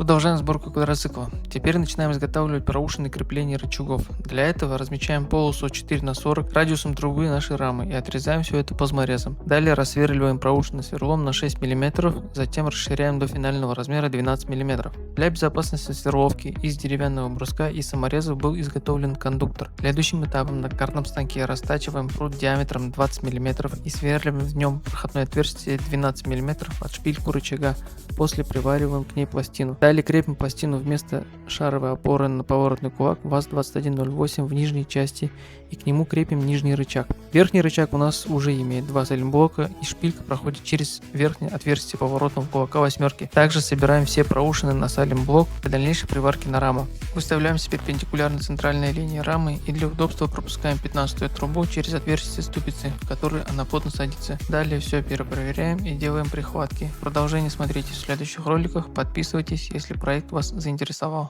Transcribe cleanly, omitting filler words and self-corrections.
Продолжаем сборку квадроцикла. Теперь начинаем изготавливать проушины крепления рычагов. Для этого размечаем полосу 4×40 радиусом трубы нашей рамы и отрезаем все это плазморезом. Далее рассверливаем проушины сверлом на 6 мм, затем расширяем до финального размера 12 мм. Для безопасности сверловки из деревянного бруска и саморезов был изготовлен кондуктор. Следующим этапом на картном станке растачиваем прут диаметром 20 мм и сверлим в нем проходное отверстие 12 мм под шпильку рычага. После привариваем к ней пластину. Далее крепим пластину вместо шаровой опоры на поворотный кулак ВАЗ-2108 в нижней части и к нему крепим нижний рычаг. Верхний рычаг у нас уже имеет два сайлентблока и шпилька проходит через верхнее отверстие поворотного кулака восьмерки. Также собираем все проушины на сайлентблок для дальнейшей приварки на раму. Выставляемся перпендикулярно центральной линии рамы и для удобства пропускаем 15-ю трубу через отверстие ступицы, в которой она плотно садится. Далее все перепроверяем и делаем прихватки. Продолжение смотрите в следующих роликах. Подписывайтесь, если проект вас заинтересовал.